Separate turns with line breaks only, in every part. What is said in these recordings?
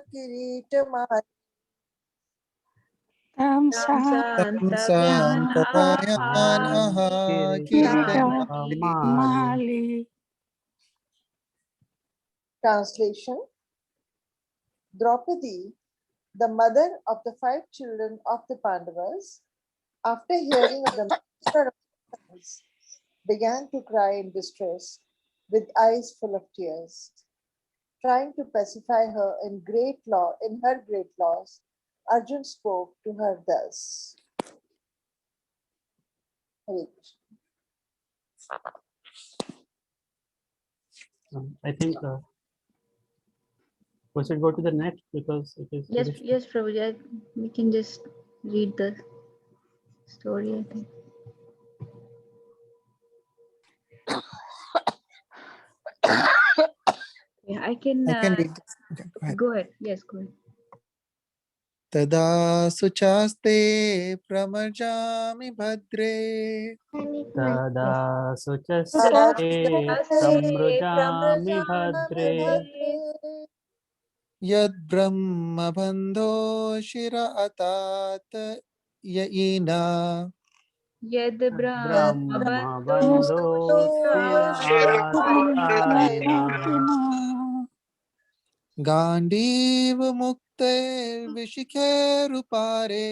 Kiritamari
Tam
Santapayanaha Kiritamari.
Mali.
Translation. Draupadi, the mother of the 5 children of the Pandavas, after hearing of the massacre of her sons, began to cry in distress with eyes full of tears. Trying to pacify her in her great loss, Arjun spoke to her thus. Hare Krishna.
I think we should go to the next because it is
Yes,
finished.
yes, Prabhuji. We can just read the story, I think. Yeah, I can
read this. Okay, go ahead.
go ahead. Yes, go ahead.
Tada suchaste pramarjami bhadre
Tada suchaste samrujami bhadre
yad brahma bandho shira atat yaina
Yad
yad
Brahma
Brahma
bandho shira atayena
Gandiv mukte vishike rupare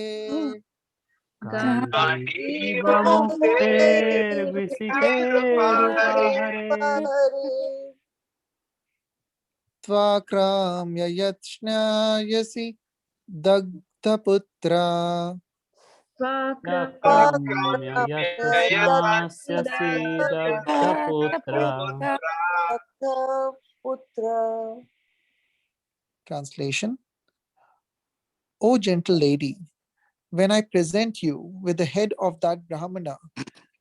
Gandiva mukter visike rupahare
Tvakramya yatshnyayasi dagdhaputra
Yakramya yatshnasyasi dagdhaputra.
Putra. Translation. O gentle lady, when I present you with the head of that Brahmana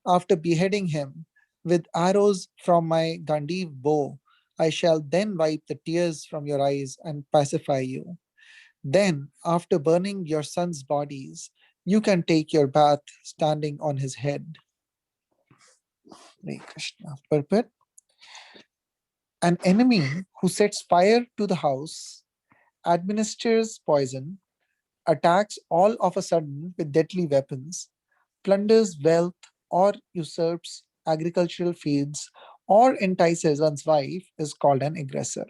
after beheading him with arrows from my Gandiv bow, I shall then wipe the tears from your eyes and pacify you. Then, after burning your sons' bodies, you can take your bath standing on his head. Hare Krishna. Purport. An enemy who sets fire to the house, administers poison, attacks all of a sudden with deadly weapons, plunders wealth or usurps agricultural fields, or entices one's wife is called an aggressor.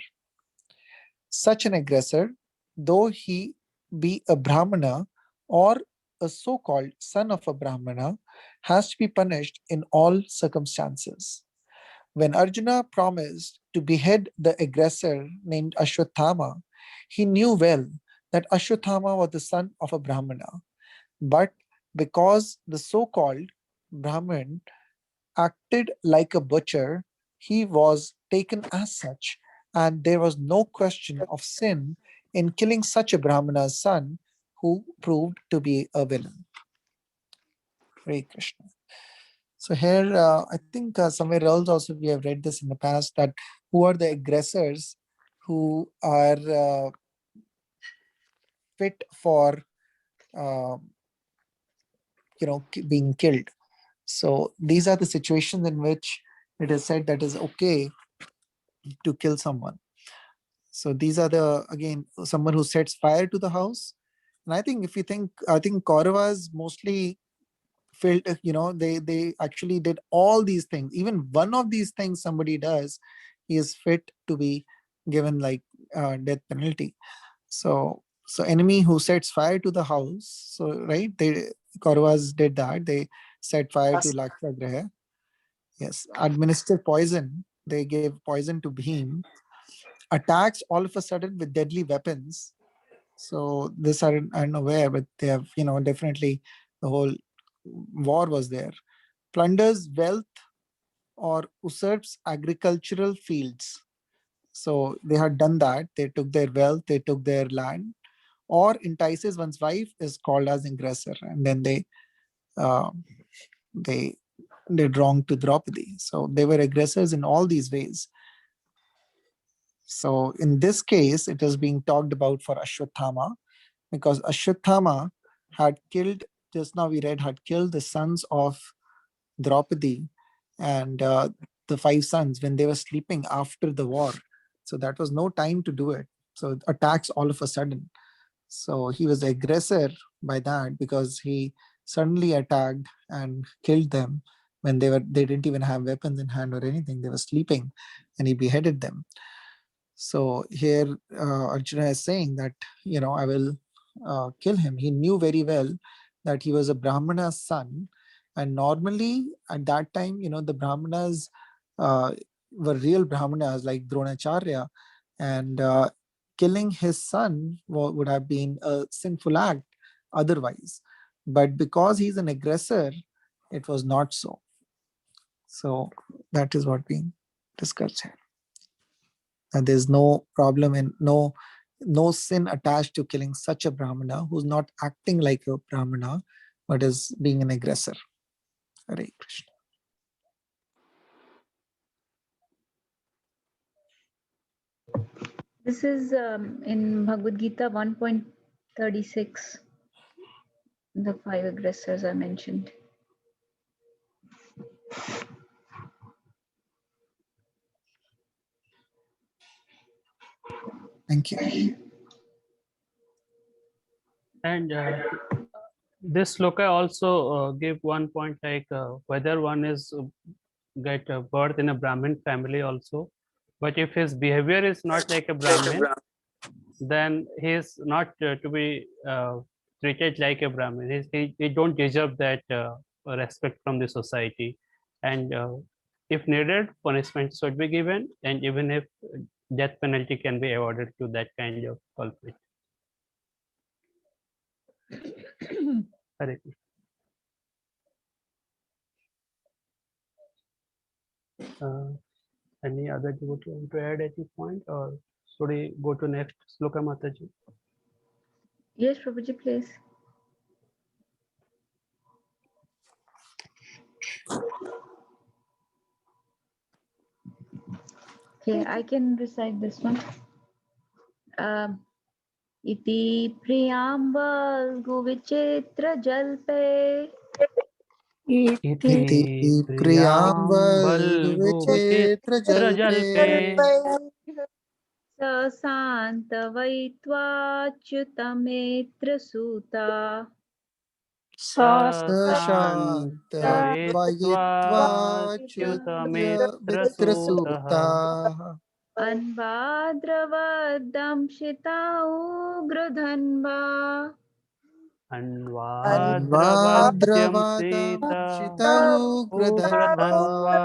Such an aggressor, though he be a Brahmana or a so called son of a Brahmana, has to be punished in all circumstances. When Arjuna promised to behead the aggressor named Ashwatthama, he knew well that Ashwatthama was the son of a Brahmana. But because the so called Brahmin acted like a butcher, he was taken as such, and there was no question of sin in killing such a Brahmana's son who proved to be a villain. Hare Krishna. So here, I think somewhere else also we have read this in the past that who are the aggressors who are fit for uh, being killed. So these are the situations in which it is said that is okay to kill someone. So these are the, again, someone who sets fire to the house. And I think if you think, I think Kauravas mostly felt, they actually did all these things. Even one of these things somebody does, he is fit to be given like death penalty. So enemy who sets fire to the house. So right, Kauravas did that. They set fire to Lakshya. Yes, administer poison. They gave poison to Bhim. Attacks all of a sudden with deadly weapons. So this I'm aware, but they have, definitely the whole war was there. Plunders wealth or usurps agricultural fields. So they had done that. They took their wealth, they took their land, or entices one's wife is called as aggressor, and then they did wrong to Draupadi. So they were aggressors in all these ways. So in this case, it is being talked about for Ashwatthama, because Ashwatthama had killed, just now we read, had killed the sons of Draupadi and the 5 sons when they were sleeping after the war. So that was no time to do it. So attacks all of a sudden. So he was the aggressor by that, because he suddenly attacked and killed them when they didn't even have weapons in hand or anything. They were sleeping, and he beheaded them. So here Arjuna is saying that, I will kill him. He knew very well that he was a Brahmana's son. And normally at that time, the Brahmanas uh, were real Brahmanas like Dronacharya. And killing his son would have been a sinful act otherwise. But because he's an aggressor, it was not so. So that is what being discussed here. And there's no problem and no sin attached to killing such a Brahmana who's not acting like a Brahmana but is being an aggressor. Hare Krishna.
This is in Bhagavad Gita 1.36. The 5 aggressors are mentioned.
Thank you.
And this sloka also give one point, like whether one is get birth in a Brahmin family also, but if his behavior is not like a Brahmin, then he is not to be treated like a Brahmin. He don't deserve that respect from the society, and if needed, punishment should be given, and even if death penalty can be awarded to that kind of culprit. Hare Krishna. Any other devotee want to add any point, or should we go to next sloka, Mataji?
Yes, Prabhuji, please. Okay, I can recite this one. Iti priyambal guvichitra jalpe
Iti
Iti
priyambal
priyambal
vichitra
vichitra
jalpe
jalpe
सशान्तवैत्वाच्युतमेत्र सूता
sashantavayitva
सशान्तयित्वा
mitrasutaha
अन्वाद्रवदंशिता उग्रधन्वा
अन्वाद्रवद्यं
Anvadravadam
Sita
Chitayugradhanva
उग्रधन्वा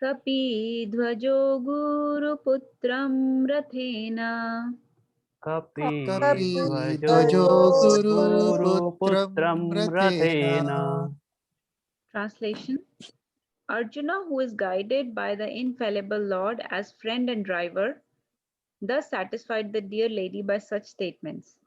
कपीध्वजो गुरुपुत्रं रथेन
Kapi
कपिध्वजो
Dvajo Guru
गुरुपुत्रं
Putram
रथेन.
Rathena.
Translation. Arjuna, who is guided by the infallible Lord as friend and driver, thus satisfied the dear lady by such statements.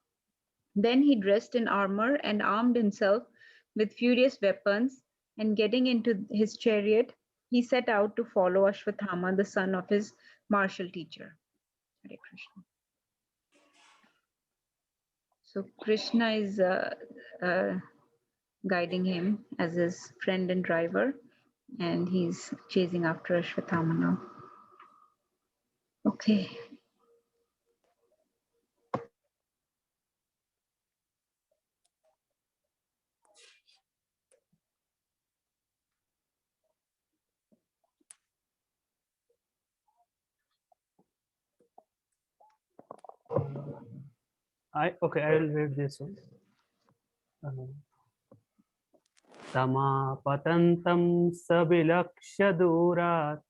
Then he dressed in armor and armed himself with furious weapons, and getting into his chariot, he set out to follow Ashwathama, the son of his martial teacher. Hare Krishna. So Krishna is guiding him as his friend and driver, and he's chasing after Ashwathama now. Okay.
I will read this one. Tamapatantam sabilakshya durat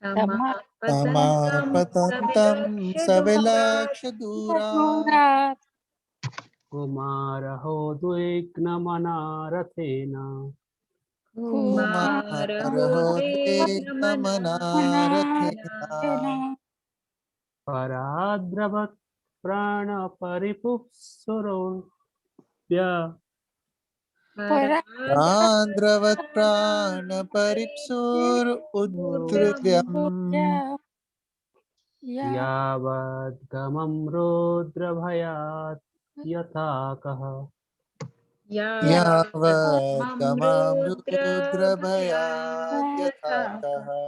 Tamapatantam
Tamapatantam
savilakshya durat
Savilaksha
kumaraho dvignamana
Kumarahodvignamanarathena
Paradravat prana paripupsurya
Prandravat prana paripsur udruvyam
yavad gamam rodravayat yatakaha.
Yavad gamam
Mamrudrabhayat
rudrabhayat yathakaha.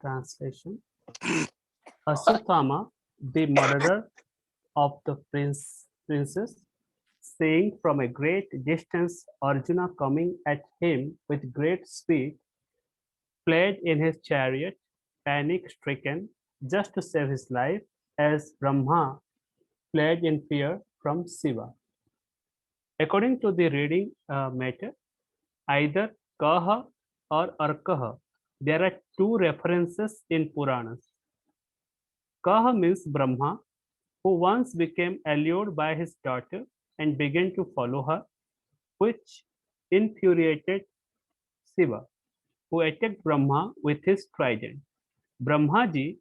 Translation. Aswathama, the murderer of the princess, seeing from a great distance Arjuna coming at him with great speed, fled in his chariot, panic-stricken, just to save his life, as Brahma fled in fear from Shiva. According to the reading matter, either Kaha or Arkaha, there are two references in Puranas. Kaha means Brahma, who once became allured by his daughter and began to follow her, which infuriated Shiva, who attacked Brahma with his trident. Brahmaji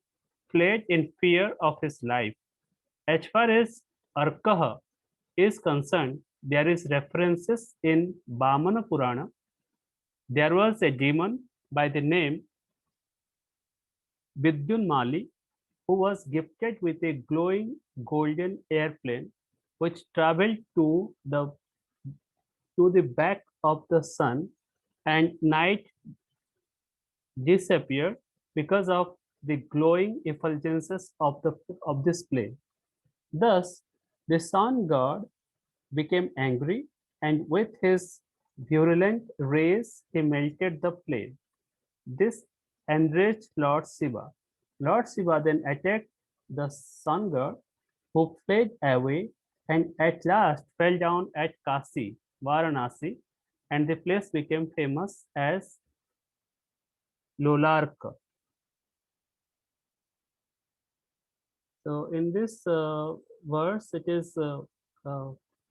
fled in fear of his life. As far as Arkaha is concerned, there is references in Vamana Purana. There was a demon by the name Vidyunmali who was gifted with a glowing golden airplane which traveled to the back of the sun and night disappeared because of the glowing effulgences of this plane. Thus, the sun god became angry, and with his virulent rays he melted the plane. This enraged Lord Shiva. Lord Shiva then attacked the sun god, who fled away and at last fell down at Kasi, Varanasi, and the place became famous as Lolarka. So in this verse, it is uh,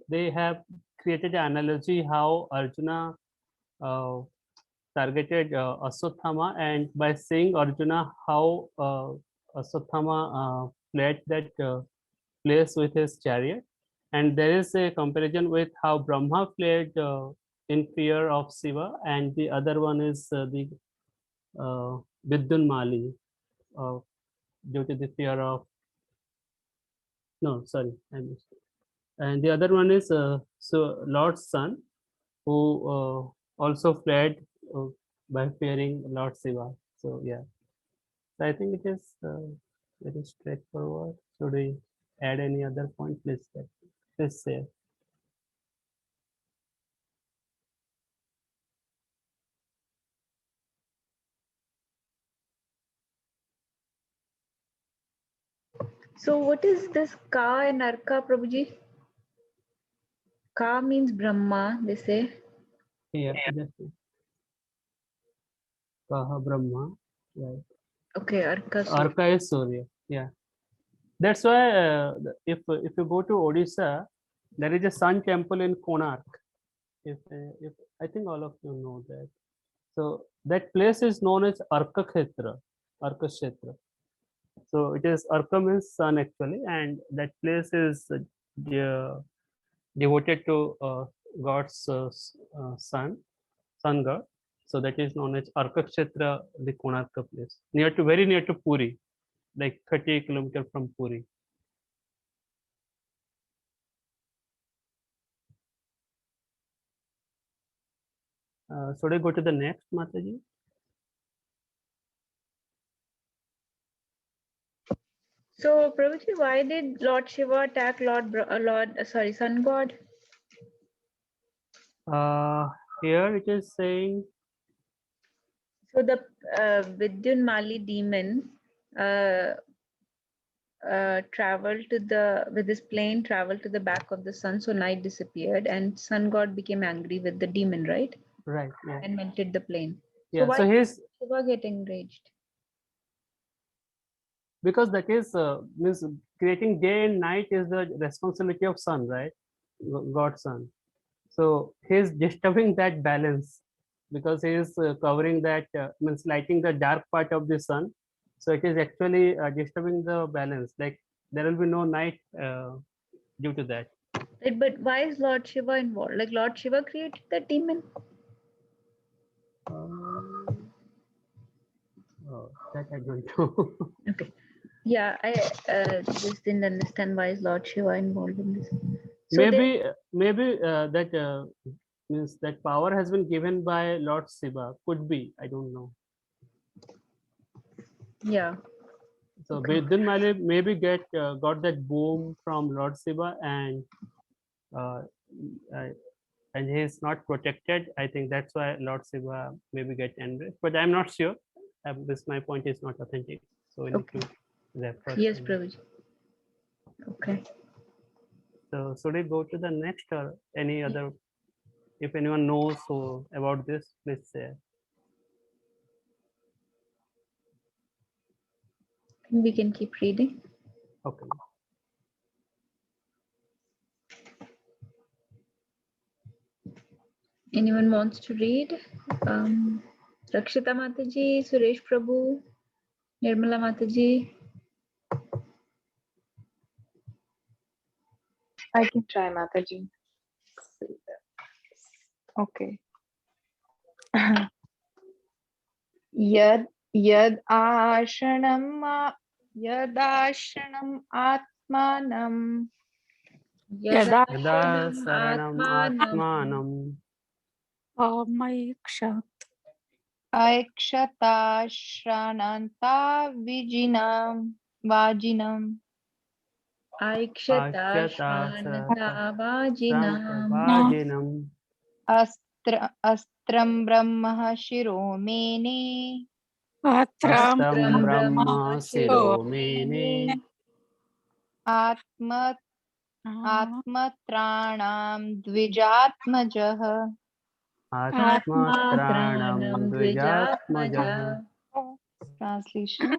they have created an analogy how Arjuna uh, targeted Aswathama, and by seeing Arjuna how Aswathama fled that place with his chariot, and there is a comparison with how Brahma fled in fear of Shiva, and the other one is the Vidyunmali uh, due to the fear of no, sorry, I missed it. And the other one is so Lord's son, who also fled uh, by fearing Lord Shiva. So yeah, so I think it is very straightforward. Should we add any other point? Please say.
So what is this Ka and Arka, Prabhuji? Ka means Brahma, they say.
Yeah, just Kaha Brahma. Right.
Okay, Arka. So
Arka is Surya. Yeah, that's why if you go to Odisha, there is a sun temple in Konark. If I think all of you know that. So that place is known as Arka Kshetra, Arka Kshetra. So it is Arka means sun actually, and that place is devoted to God's sun god. So that is known as Arka Kshetra, the Konarka place, very near to Puri, like 30 kilometers from Puri. Should I go to the next, Mataji?
So, Prabhuji, why did Lord Shiva attack Sun God?
Here it is saying
So the Vidyunmali demon uh, traveled with this plane traveled to the back of the sun, so night disappeared, and Sun God became angry with the demon, right?
right. Yeah.
And melted the plane.
Yeah.
So why
So
did
he's
Shiva get enraged?
because that is means creating day and night is the responsibility of sun, right? God's son. So he's disturbing that balance because he is covering that means lighting the dark part of the sun. So it is actually disturbing the balance. Like there will be no night due to that.
Right, but why is Lord Shiva involved? Like Lord Shiva created the demon?
Oh, that I don't know.
Okay. Yeah, I just didn't understand why is Lord Shiva involved in this. So
maybe that means that power has been given by Lord Shiva. Could be. I don't know.
yeah.
So
Okay.
Vidin maybe got that boom from Lord Shiva, and uh, uh, and he is not protected. I think that's why Lord Shiva maybe get enraged, but I'm not sure. This my point is not authentic, so we need
Okay.
to refer.
Yes,
to-
Prabhuji. Okay.
So should we go to the next or any other? If anyone knows so about this, please share.
We can keep reading.
Okay.
Anyone wants to read? Rakshita Mataji, Suresh Prabhu, Nirmala Mataji.
I can try, Mataji. Okay. Yad yad yadashanam atmanam
Yada
Yada
Sharanam
saranam
Atmanam
atmanam
Maiksha.
aikshata shrananta vajinam
Aikshata
Akshata
Shranata
Sram
Vajinam
Vajinam
astram brahma shiromene
Atram
Astam
Astram
Brahma
Brahma
Siromene
Shiromene
atma atmatranam dvijatmajah.
Atma
Atmatranam
Tranam Dvijatmajaha.
Dvijatmaja
Translation.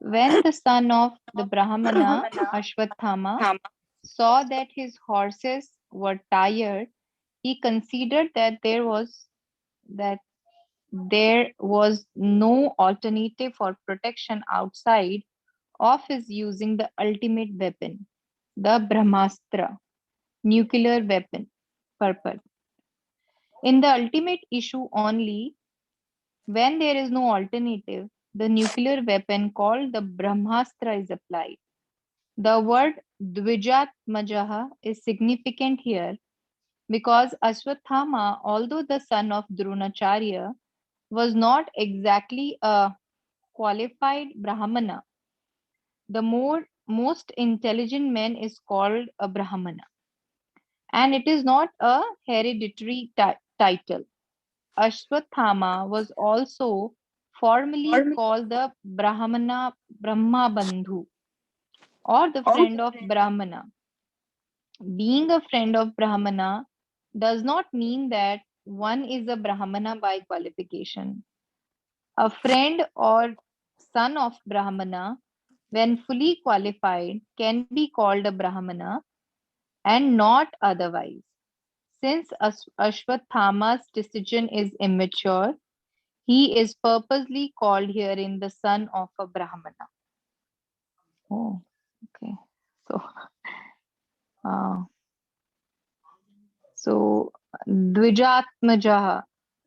When the son of the Brahmana, Ashwathama, saw that his horses were tired, he considered that there was no alternative for protection outside of his using the ultimate weapon, the Brahmastra, nuclear weapon, purpose. In the ultimate issue only, when there is no alternative, the nuclear weapon called the Brahmastra is applied. The word Dvijatmajaha is significant here because Ashwathama, although the son of Dronacharya, was not exactly a qualified Brahmana. The most intelligent man is called a Brahmana, and it is not a hereditary title. Ashwathama was also formally called the Brahma Bandhu or the friend of Brahmana. Being a friend of Brahmana does not mean that one is a Brahmana by qualification. A friend or son of Brahmana, when fully qualified, can be called a Brahmana and not otherwise. Since Ashwathama's decision is immature, he is purposely called herein the son of a Brahmana. Oh, okay. So, uh, so Dvijatmajaha,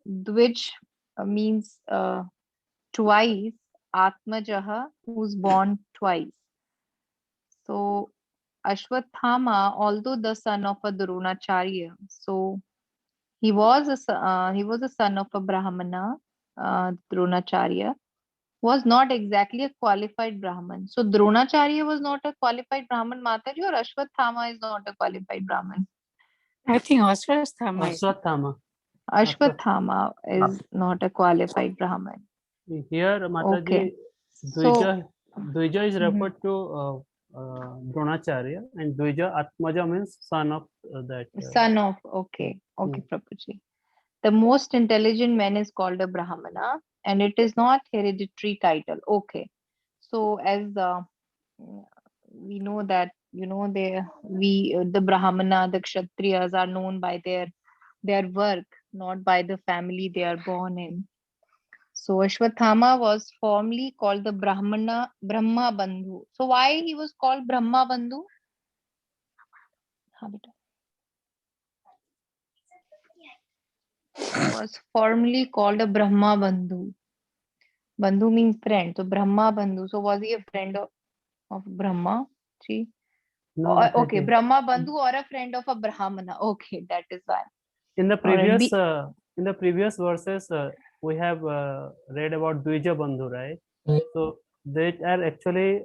Dvij means twice, Atmajaha, who's born twice. So Ashwathama, although the son of a Dronacharya, so he was a son of a Brahmana, Dronacharya, was not exactly a qualified Brahman. So Dronacharya was not a qualified Brahman, Mataji, or Ashwathama is not a qualified Brahman?
I think Ashwasthama is.
Aswathama.
Ashwathama is not a qualified Brahman.
Here,
Okay.
Mataji,
So,
Dvija is
mhm.
referred to Dronacharya, and Dvija Atmaja means son of that.
Son of, okay, Prabhuji. The most intelligent man is called a Brahmana, and it is not hereditary title. Okay. So as we know that the Brahmana, the Kshatriyas are known by their work, not by the family they are born in. So Ashwathama was formerly called the Brahma Bandhu. So why he was called Brahma Bandhu? हाँ बेटा. Was formerly called a Brahma Bandhu. Bandhu means friend. So Brahma Bandhu. So was he a friend of Brahma? See?
No,
Okay,
Mataji.
Brahma Bandhu or a friend of a Brahmana. Okay, that is why.
In the
All right.
previous verses, we have read about Dvija Bandhu, right? So They are actually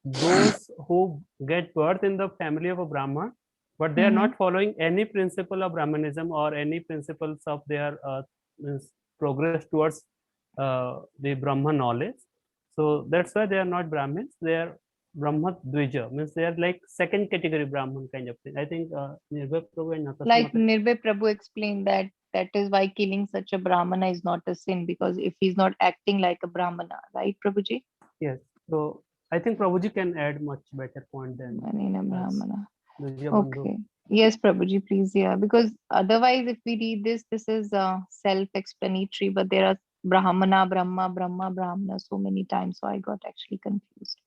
those who get birth in the family of a Brahman, but they are not following any principle of Brahmanism or any principles of their means progress towards the Brahma knowledge. So that's why they are not Brahmins. They are Brahma Dvija, means they are like second category Brahman kind of thing. I think Nirbhay Prabhu and Natasha
Like
Mata.
Nirbhay Prabhu explained that that is why killing such a Brahmana is not a sin, because if he's not acting like a Brahmana, right, Prabhuji?
Yes. So I think Prabhuji can add much better point than
Manina
us.
Brahmana.
Dvija Bandhu.
Okay. Yes, Prabhuji, please, yeah. Because otherwise, if we read this, this is self-explanatory, but there are Brahmana, Brahma, Brahma, Brahmana so many times, so I got actually confused.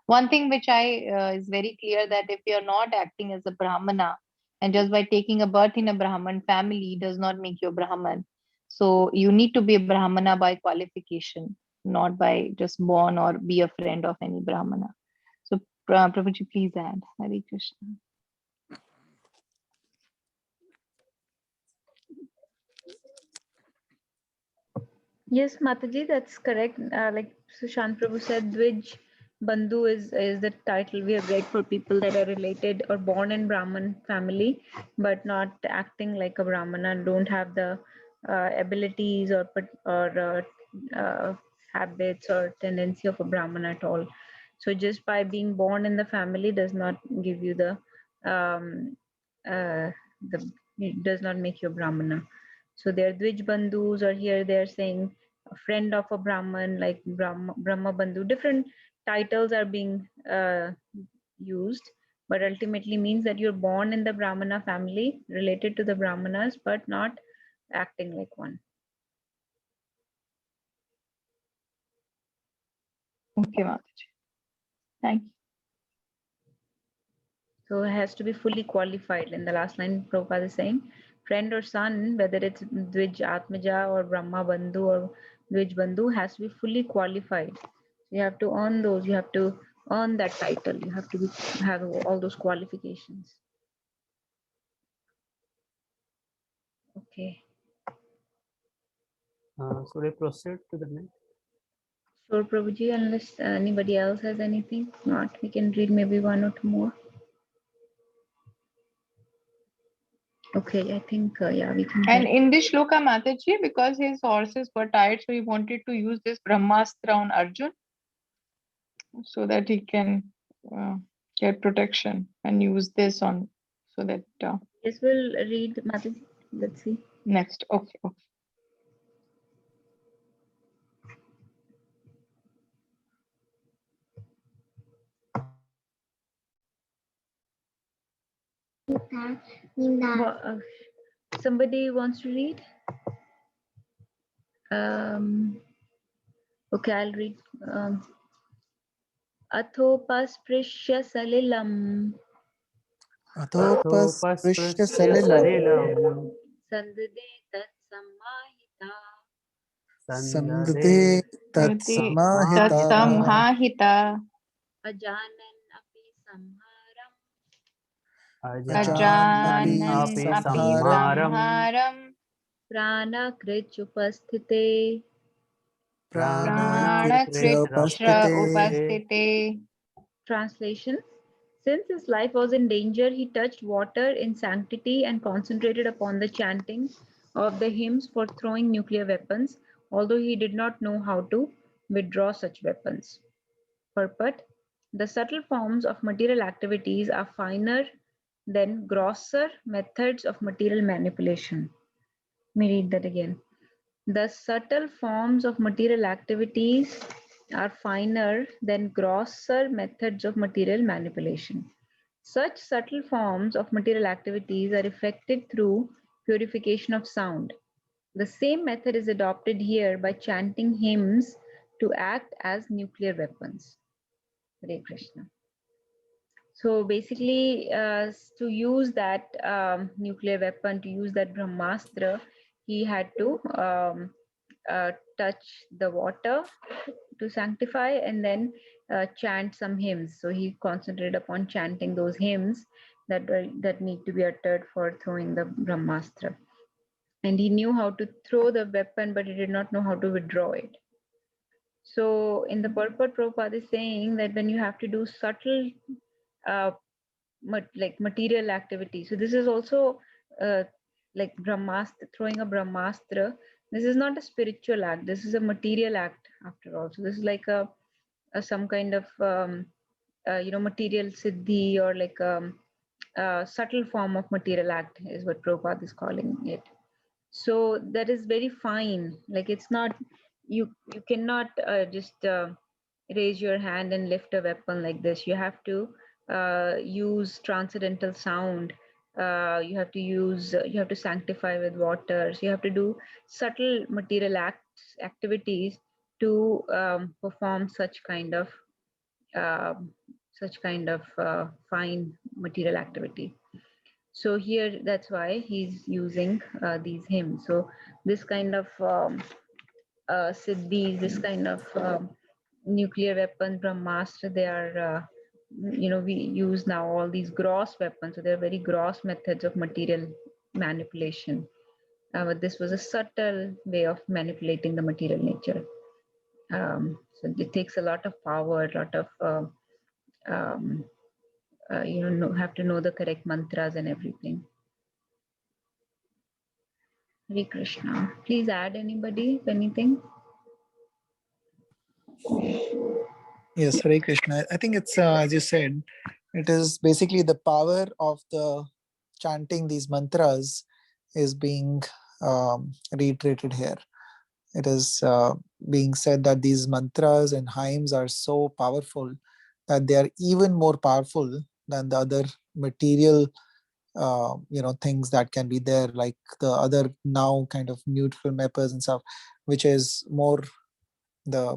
One thing which I is very clear that if you're not acting as a Brahmana, and just by taking a birth in a Brahman family does not make you a Brahman. So you need to be a Brahmana by qualification, not by just born or be a friend of any Brahmana. So Prabhuji, please add. Hare Krishna.
Yes, Mataji, that's correct. Like Sushant Prabhu said, Dvij Bandhu is the title we have read for people that are related or born in Brahman family, but not acting like a Brahmana, don't have the abilities or habits or tendency of a Brahman at all. So just by being born in the family does not give you um, the it does not make you a Brahmana. So they're Dvij Bandhus, or here they're saying a friend of a Brahman, like Brahma Bandhu. Different titles are being used, but ultimately means that you're born in the Brahmana family, related to the Brahmanas, but not acting like one.
Okay, Mataji. Thank you.
So it has to be fully qualified. In the last line, Prabhupada is saying, friend or son, whether it's Dvij Atmaja or Brahma Bandhu or Dvij Bandhu, has to be fully qualified. You have to earn those. You have to earn that title. You have to have all those qualifications. Okay.
So we proceed to the next.
Sure, Prabhuji, unless anybody else has anything. If not, we can read maybe one or two more. Okay, I think, yeah, we can.
And in this shloka, Mataji, because his horses were tired, so he wanted to use this Brahmastra on Arjun so that he can uh, get protection and use this on so that
Yes, we'll read, Mataji. Let's see.
next. Okay, okay.
Somebody wants to read? Okay, I'll read. Athopasprisya salilam
अथोपस्पृश्य
Athopasprisya
सलिलम्
salilam
sandade tat samahita
सन्दधे
Kriti
तत्समाहिताः
Tatsamhahita
ajanan api samharam
अजानपि
Ajanan
api
api
संहारम्
samharam
pranakrit
Pranakritra
प्राणकृत्योपस्थिते
upasthite.
Translation. Since his life was in danger, he touched water in sanctity and concentrated upon the chanting of the hymns for throwing nuclear weapons, although he did not know how to withdraw such weapons. Purport. The subtle forms of material activities are finer than grosser methods of material manipulation. Let me read that again. The subtle forms of material activities are finer than grosser methods of material manipulation. Such subtle forms of material activities are effected through purification of sound. The same method is adopted here by chanting hymns to act as nuclear weapons. Hare Krishna. So basically, to use that nuclear weapon, to use that Brahmastra, he had to touch the water to sanctify and then chant some hymns. So he concentrated upon chanting those hymns that need to be uttered for throwing the Brahmastra. And he knew how to throw the weapon, but he did not know how to withdraw it. So in the purport, Prabhupada is saying that when you have to do subtle like material activity. So this is also like Brahmastra, throwing a Brahmastra. This is not a spiritual act. This is a material act after all. So this is like a some kind of material siddhi, or like a subtle form of material act is what Prabhupada is calling it. So that is very fine. Like it's not, you cannot just raise your hand and lift a weapon like this. You have to use transcendental sound. You have to use, you have to sanctify with water. So you have to do subtle material activities to perform such kind of fine material activity. So here, that's why he's using these hymns. So this kind of siddhis, this kind of nuclear weapons from master, they are, we use now all these gross weapons. So they're very gross methods of material manipulation. But this was a subtle way of manipulating the material nature. So it takes a lot of power, a lot of, have to know the correct mantras and everything. Hare Krishna. Please add anybody, if anything.
Yes, Hare Krishna. I think it's, as you said, it is basically the power of the chanting these mantras is being reiterated here. It is being said that these mantras and hymns are so powerful that they are even more powerful than the other material things that can be there, like the other now kind of neutral mappers and stuff, which is more the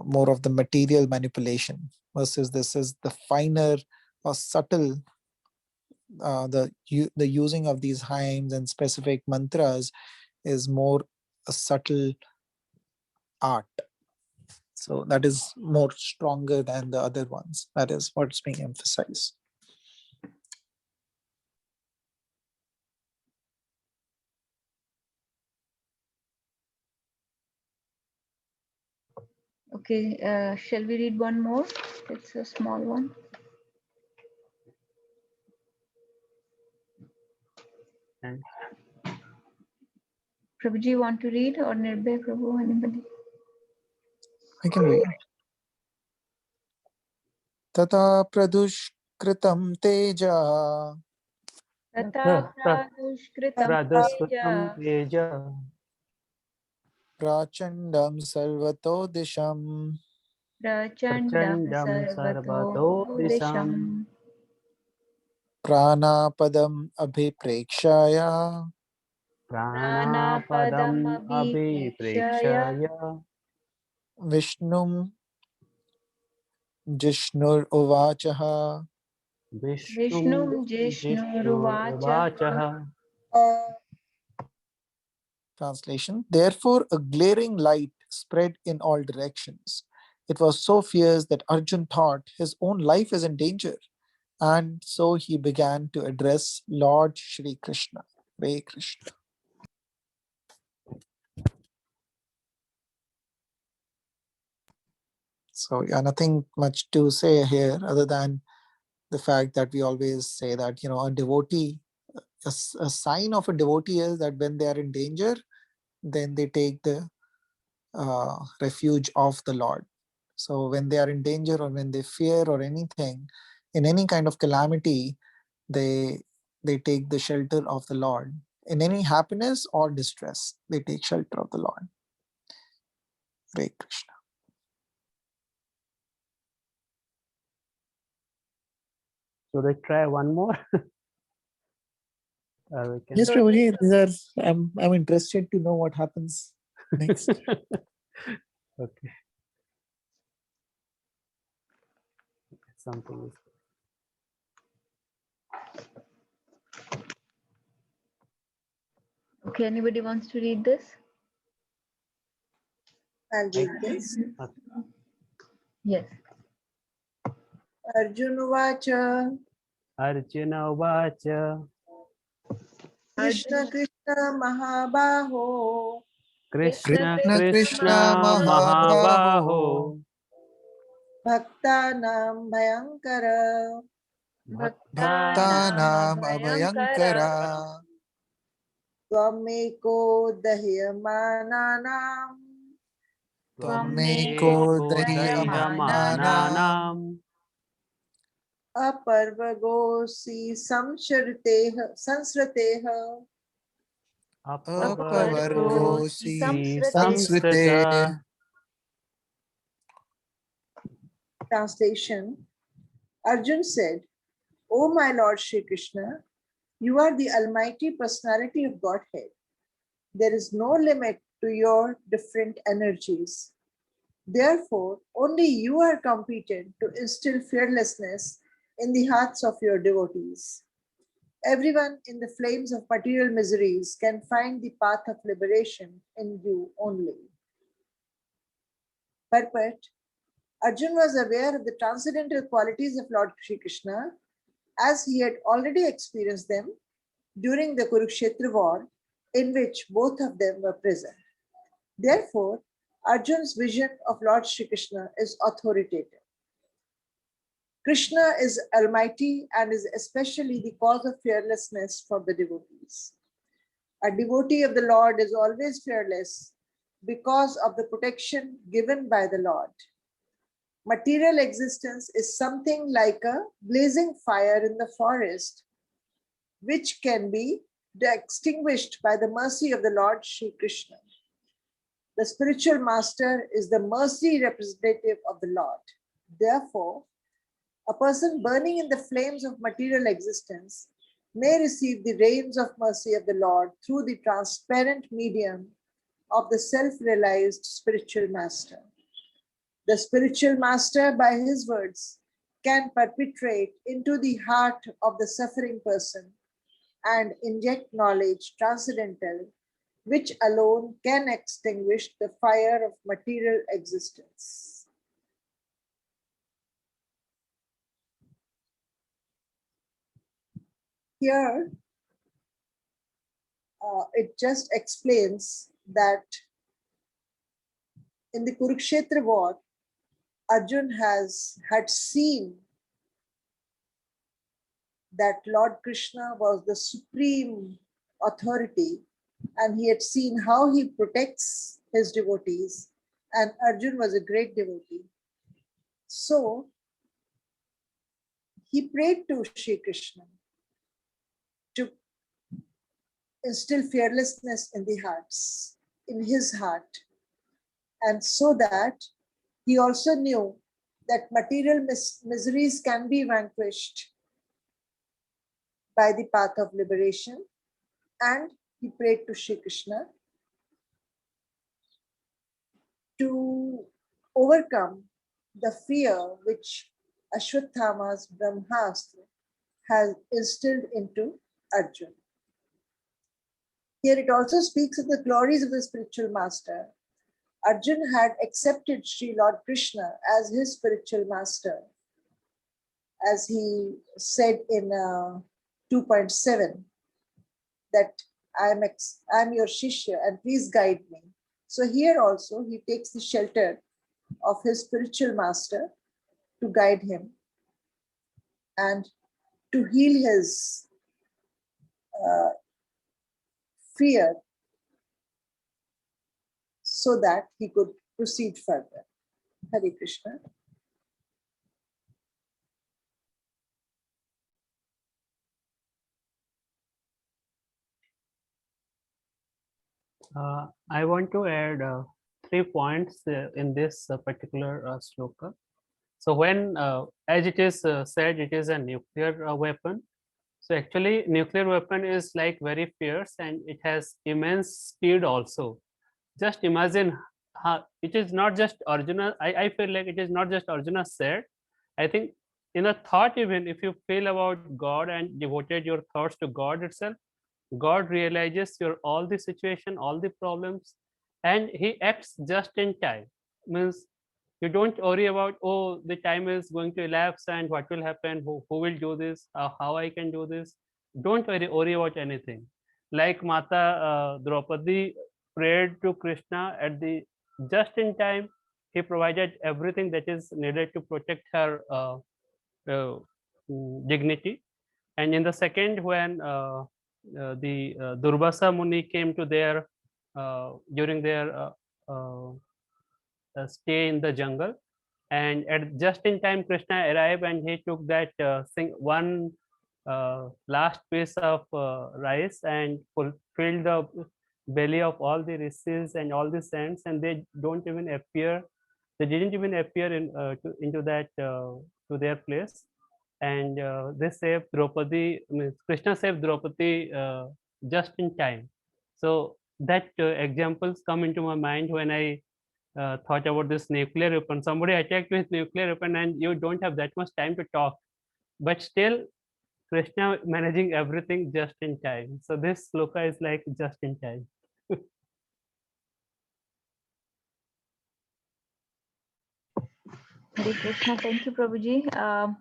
more of the material manipulation, versus this is the finer or subtle, the using of these hymns and specific mantras is more a subtle art. So that is more stronger than the other ones. That is what's being emphasized.
Okay, shall we read one more? It's a small one.
And
Prabhuji, want to read, or Nirbhay Prabhu, anybody?
I can read. Tata pradushkritam teja
Tata pradushkritam
Praduskutam
teja
Teja
prachandam sarvato disham
prachandam
Prachandam Sarvato
sarvato
Disam
disham
pranapadam abhiprekshaya
pranapadam
Pranapadam
abhiprekshaya
Abhiprekshaya
vishnum jishnur uvachaha.
Vishnum
Vishnum Jishnuruvacha.
Jishnuruvachaha.
Translation: Therefore, a glaring light spread in all directions. It was so fierce that Arjun thought his own life is in danger, and so he began to address Lord Shri Krishna. Hare Krishna. So, yeah, nothing much to say here other than the fact that we always say that, a devotee, a sign of a devotee is that when they are in danger, then they take the refuge of the Lord. So when they are in danger or when they fear or anything, in any kind of calamity, they take the shelter of the Lord. In any happiness or distress, they take shelter of the Lord. Hare Krishna.
Should I try one more? We can-
Yes, Prabhuji, I'm interested to know what happens next.
Okay. Something is
Okay, anybody wants to read this?
I'll read this.
Yes.
Arjunuvacha
Arjuna Vacha
Krishna Krishna Mahabaho
Krishna
Krishna Krishna
Krishna
Mahabaho
Mahabaho
Bhaktanam Bhayankara
Bhaktanam Abhayankara
Tvameko Dahyamananam
Tvameko
Eko
Dahiyamananam
Dahiyamananam
Aparvagosi Sansrateha
Apavargosi
Apavargosi
Sansrite.
Samsrita.
Translation. Arjun said, O my Lord Shri Krishna, you are the Almighty Personality of Godhead. There is no limit to your different energies. Therefore, only you are competent to instill fearlessness in the hearts of your devotees. Everyone in the flames of material miseries can find the path of liberation in you only. Purport. Arjun was aware of the transcendental qualities of Lord Shri Krishna as he had already experienced them during the Kurukshetra war, in which both of them were present. Therefore, Arjun's vision of Lord Shri Krishna is authoritative. Krishna is almighty and is especially the cause of fearlessness for the devotees. A devotee of the Lord is always fearless because of the protection given by the Lord. Material existence is something like a blazing fire in the forest, which can be extinguished by the mercy of the Lord Shri Krishna. The spiritual master is the mercy representative of the Lord. Therefore, a person burning in the flames of material existence may receive the rains of mercy of the Lord through the transparent medium of the self-realized spiritual master. The spiritual master, by his words, can perpetrate into the heart of the suffering person and inject knowledge transcendental, which alone can extinguish the fire of material existence. Here, it just explains that in the Kurukshetra war, Arjun had seen that Lord Krishna was the supreme authority, and he had seen how he protects his devotees, and Arjun was a great devotee. So he prayed to Shri Krishna to instill fearlessness in the hearts, in his heart, and so that he also knew that material miseries can be vanquished by the path of liberation, and he prayed to Shri Krishna to overcome the fear which Ashwatthama's Brahmastra has instilled into Arjun. Here it also speaks of the glories of the spiritual master. Arjun had accepted Sri Lord Krishna as his spiritual master, as he said in 2.7, that I am your Shishya and please guide me. So here also he takes the shelter of his spiritual master to guide him and to heal his fear so that he could proceed further. Hare Krishna.
I want to add 3 points in this particular sloka. So when, as it is said, it is a nuclear weapon. So actually, nuclear weapon is like very fierce and it has immense speed also. Just imagine how it is not just Arjuna. I feel like it is not just Arjuna said. I think in a thought, even if you feel about God and devoted your thoughts to God itself, God realizes your all the situation, all the problems, and he acts just in time. Means you don't worry about, oh, the time is going to elapse and what will happen, who will do this, how I can do this. Don't worry about anything. Like Mata Draupadi prayed to Krishna at the just in time. He provided everything that is needed to protect her dignity. And in the second, when the Durvasa Muni came to their during their stay in the jungle, and at just in time Krishna arrived and he took that one last piece of rice and filled the belly of all the rishis and all the saints, and they don't even appear, they didn't even appear into that to their place. And they saved Draupadi, means Krishna saved Draupadi just in time. So that examples come into my mind when I thought about this nuclear weapon. Somebody attacked with nuclear weapon and you don't have that much time to talk, but still Krishna managing everything just in time. So this sloka is like just in time.
Hare Krishna. Thank you, Prabhuji.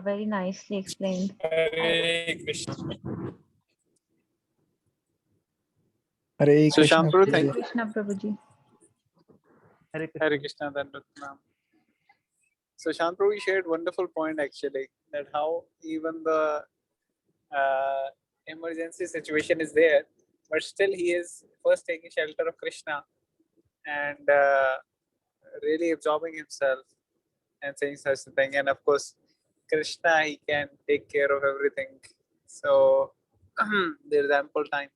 Very nicely explained.
Hare Krishna.
Hare
So
Krishna.
Shampuru,
Hare
thank you.
Krishna, Prabhuji.
Hare Krishna.
Hare Krishna, Dandatnam. So Shampuru shared wonderful point actually, that how even the emergency situation is there, but still he is first taking shelter of Krishna and really absorbing himself and saying such a thing. And of course, Krishna, he can take care of everything. So there is ample time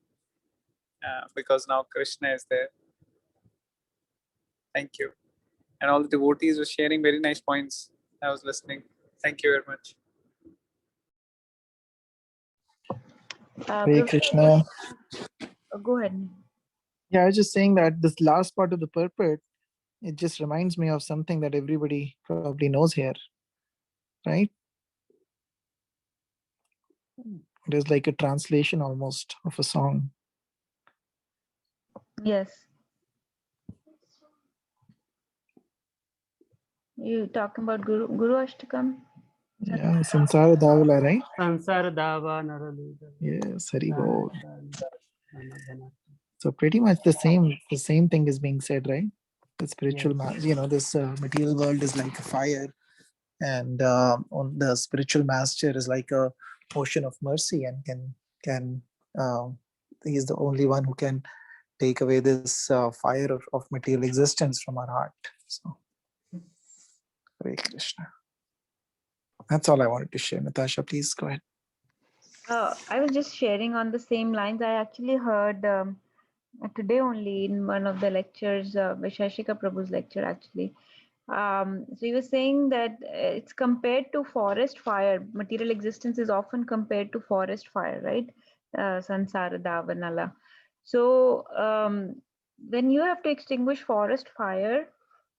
because now Krishna is there. Thank you. And all the devotees were sharing very nice points. I was listening. Thank you very much.
Hare Krishna.
Go ahead.
Yeah, I was just saying that this last part of the purport, it just reminds me of something that everybody probably knows here, right? It is like a translation almost of a song.
Yes. You talking about Guru Ashtakam?
Yeah, Sansara Davala, right?
Sansar Dava Naraluda.
Yes, Hari Bol. So pretty much the same thing is being said, right? The spiritual, this material world is like a fire, and on the spiritual master is like a ocean of mercy, and can he is the only one who can take away this fire of material existence from our heart. So, Hare Krishna. That's all I wanted to share. Natasha, please go ahead.
I was just sharing on the same lines. I actually heard today only in one of the lectures, Vishashika Prabhu's lecture actually. So he was saying that it's compared to forest fire. Material existence is often compared to forest fire, right? Sansara Davanala. So when you have to extinguish forest fire,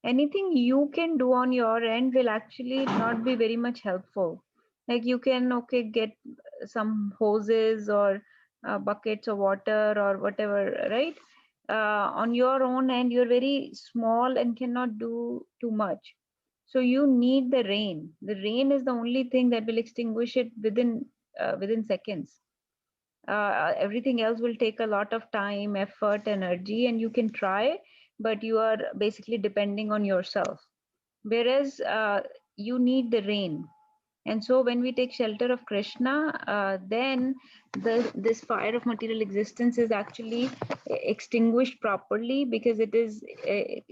anything you can do on your end will actually not be very much helpful. Like you can get some hoses or buckets of water or whatever, right? On your own end, you're very small and cannot do too much. So you need the rain. The rain is the only thing that will extinguish it within seconds. Everything else will take a lot of time, effort, energy, and you can try, but you are basically depending on yourself. Whereas you need the rain. And so when we take shelter of Krishna, then this fire of material existence is actually extinguished properly, because it is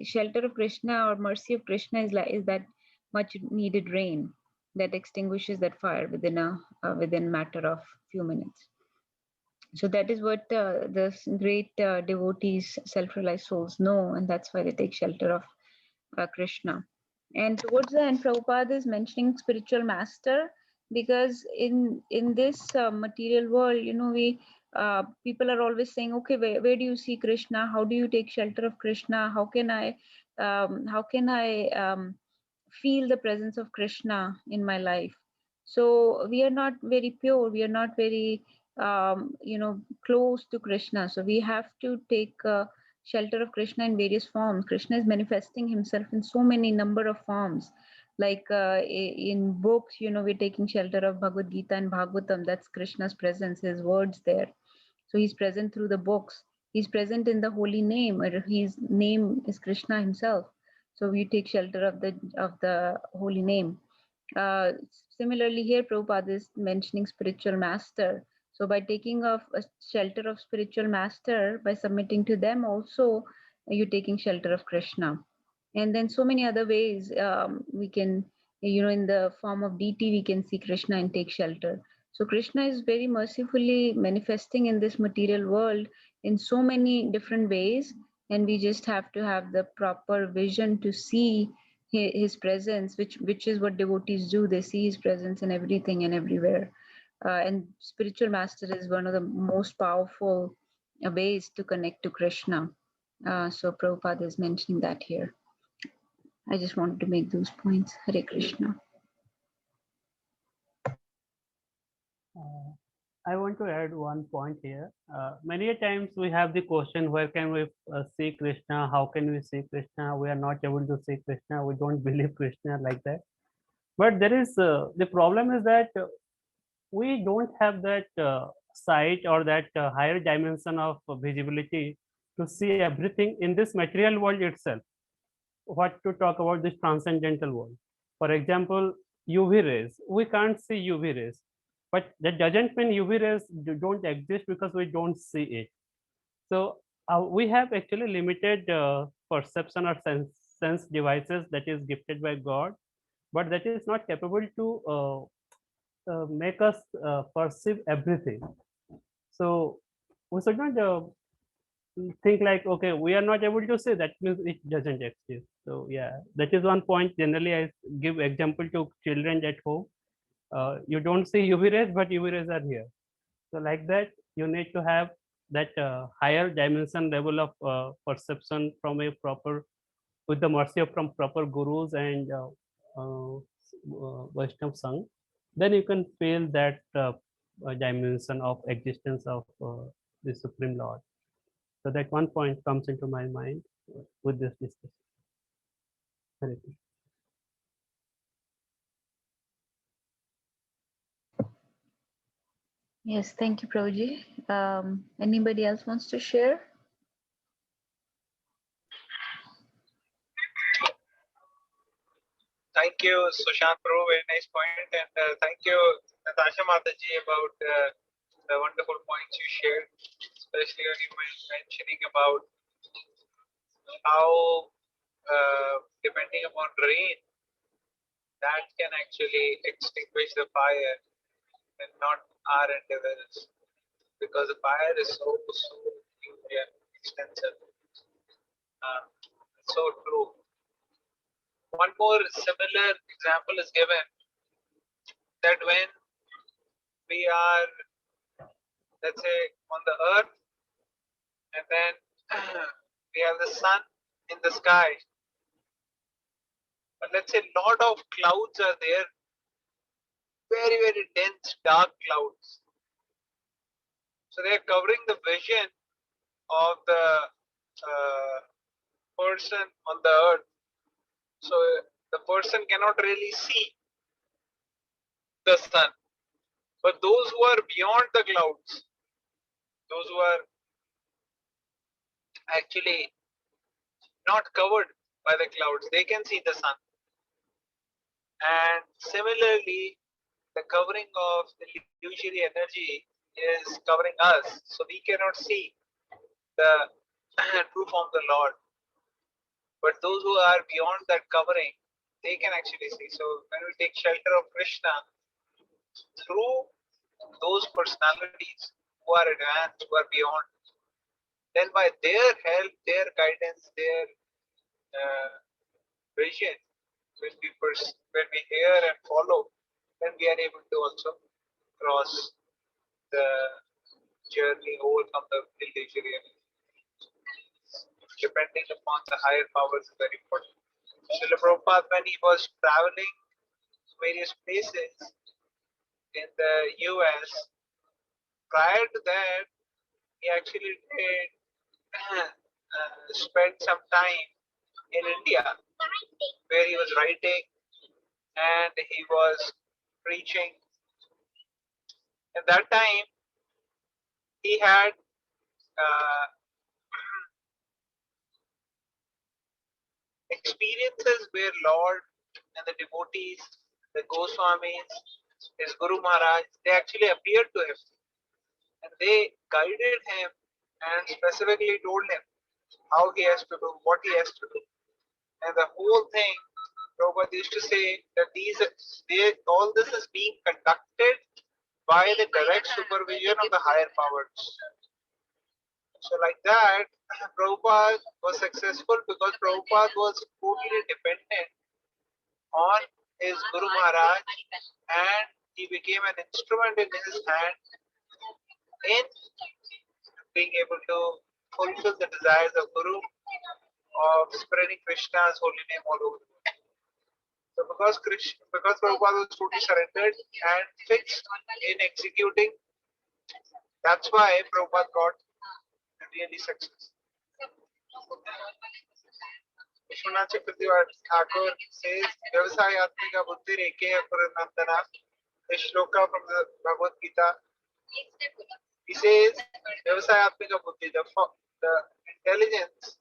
shelter of Krishna or mercy of Krishna is that much needed rain that extinguishes that fire within matter of few minutes. So that is what the great devotees, self-realized souls know, and that's why they take shelter of Krishna. And towards the end, Prabhupada is mentioning spiritual master, because in this material world, we people are always saying, okay, where do you see Krishna? How do you take shelter of Krishna? How can I feel the presence of Krishna in my life? So we are not very pure. We are not very close to Krishna. So we have to take shelter of Krishna in various forms. Krishna is manifesting himself in so many number of forms. Like in books, we're taking shelter of Bhagavad Gita and Bhagvatam. That's Krishna's presence, his words there. So he's present through the books. He's present in the holy name, or his name is Krishna himself. So we take shelter of the holy name. Similarly, here Prabhupada is mentioning spiritual master. So by taking of a shelter of spiritual master, by submitting to them also, you're taking shelter of Krishna. And then so many other ways we can, in the form of deity, we can see Krishna and take shelter. So Krishna is very mercifully manifesting in this material world in so many different ways, and we just have to have the proper vision to see his presence, which is what devotees do. They see his presence in everything and everywhere. And spiritual master is one of the most powerful ways to connect to Krishna. So Prabhupada is mentioning that here. I just wanted to make those points. Hare Krishna.
I want to add one point here. Many a times we have the question, where can we see Krishna? How can we see Krishna? We are not able to see Krishna. We don't believe Krishna, like that. But there is the problem is that we don't have that sight, or that higher dimension of visibility to see everything in this material world itself. What to talk about this transcendental world? For example, UV rays. We can't see UV rays, but that doesn't mean UV rays don't exist because we don't see it. So we have actually limited perception or sense devices that is gifted by God, but that is not capable to make us perceive everything. So we should not think like, okay, we are not able to say, that means it doesn't exist. So yeah, that is one point. Generally, I give example to children at home. You don't see UV rays, but UV rays are here. So like that, you need to have that higher dimension level of perception from a proper, with the mercy of from proper gurus and Vaishnav Sangh. Then you can feel that dimension of existence of the Supreme Lord. So that one point comes into my mind with this discussion. Hare Krishna.
Yes, thank you, Prabhuji. Anybody else wants to share?
Thank you, Sushant Pro. Very nice point. And thank you, Natasha Mataji, about the wonderful points you shared, especially when you were mentioning about how, depending upon rain, that can actually extinguish the fire and not our endeavors, because the fire is so huge and extensive. So true. One more similar example is given, that when we are, let's say, on the earth, and then we have the sun in the sky, but let's say a lot of clouds are there, very, very dense, dark clouds. So they are covering the vision of the person on the earth. So the person cannot really see the sun. But those who are beyond the clouds, those who are actually not covered by the clouds, they can see the sun. And similarly, the covering of the illusory energy is covering us, so we cannot see the true form of the Lord. But those who are beyond that covering, they can actually see. So when we take shelter of Krishna through those personalities who are advanced, who are beyond, then by their help, their guidance, their vision, when we hear and follow, then we are able to also cross the journey, overcome the illusory energy. Depending upon the higher powers is very important. Srila Prabhupada, when he was traveling to various places in the US, prior to that, he actually did spend some time in India, where he was writing and he was preaching. At that time, he had experiences where Lord and the devotees, the Goswamis, his Guru Maharaj, they actually appeared to him and they guided him and specifically told him how he has to do, what he has to do. And the whole thing, Prabhupada used to say that all this is being conducted by the direct supervision of the higher powers. So like that, Prabhupada was successful because Prabhupada was totally dependent on his Guru Maharaj and he became an instrument in his hand in being able to fulfill the desires of Guru of spreading Krishna's holy name all over the world. So because Prabhupada was totally surrendered and fixed in executing, that's why Prabhupada got really success. Vishwanath Chakravarti Thakur says, Vyavasayatmika buddhi reke nandana. A shloka from the Bhagavad Gita. He says, Vyavasayatmika buddhi, the intelligence.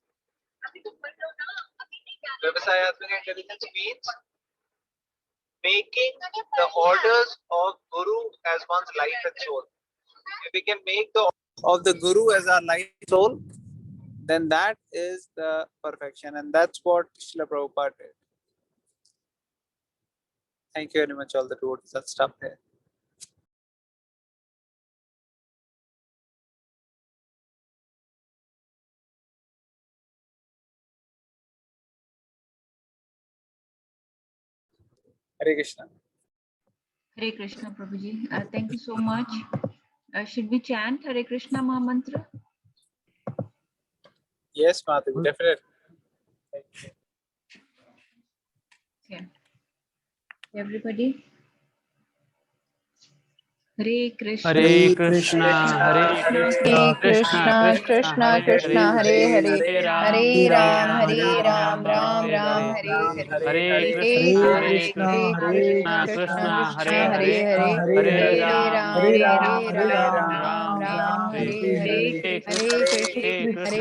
Vyavasayatmika intelligence means making the orders of Guru as one's life and soul. If we can make the of the Guru as our life and soul, then that is the perfection, and that's what Srila Prabhupada did. Thank you very much, all the devotees that stop here. Hare Krishna.
Hare Krishna, Prabhuji. Thank you so much. Should we chant Hare Krishna Mahamantra?
Yes, Madhavi, definitely.
Okay. Everybody. Hare Krishna.
Hare Krishna, Hare
Hare
Krishna,
Krishna, Krishna Krishna, Hare Hare, Hare Ram, Hare Ram, Ram Ram, Hare Hare.
Hare
Hare
Krishna,
Krishna, Hare Krishna, Krishna Krishna, Hare Hare, Hare Ram, Hare Ram, Ram Ram, Hare Hare. Hare Krishna, Krishna Krishna,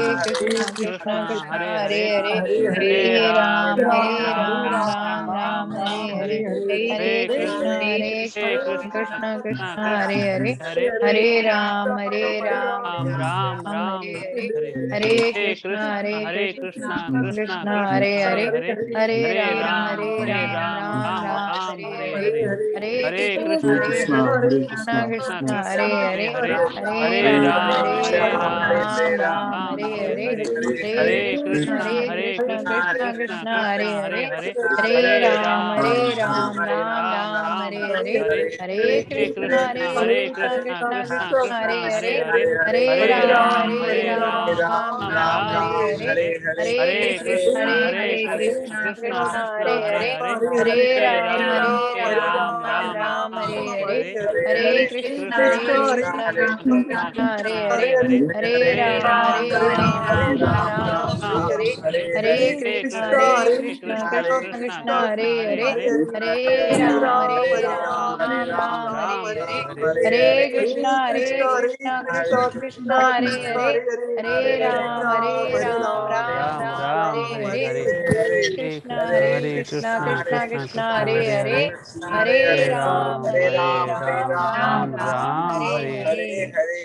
Hare Hare, Hare Ram, Ram Ram, Hare Hare. Hare Krishna, Krishna Krishna, Hare Hare, Hare Ram, Ram Ram, Hare Hare. Hare Krishna, Krishna Krishna, Hare Hare, Hare Ram, Ram Hare Hare. Hare Krishna, Krishna Krishna, Hare Hare, Hare Ram, Ram Hare Hare. Hare Krishna, Krishna Krishna, Hare Hare, Hare Ram, Ram Hare Hare. Hare Krishna, Krishna Krishna, Hare Hare, Hare Ram, Ram Hare Hare. Hare Krishna, Krishna Hare Hare, Hare Ram, Ram Hare Hare. Hare Krishna, Krishna Hare Hare, Hare Ram, Ram Hare Hare. Hare Krishna, Krishna Hare Hare, Hare Ram, Ram Hare Hare. Hare Krishna, Krishna Hare Hare, Hare Ram, Ram Hare Hare. Hare Krishna, Krishna Hare Hare, Hare Ram, Ram Hare Hare.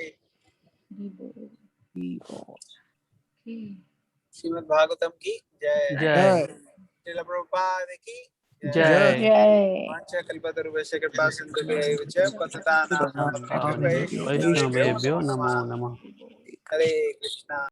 Okay.
Srimad Bhagavatam ki jai.
Jai.
Srila Prabhupada ki
Jai.
Jai.
Pancha Kalpatarubhasya Kripa Sindhubhya Vichya Patitana Vaishnavebhyo
Vaishnavebhyo Namo Namah.
Hare Krishna.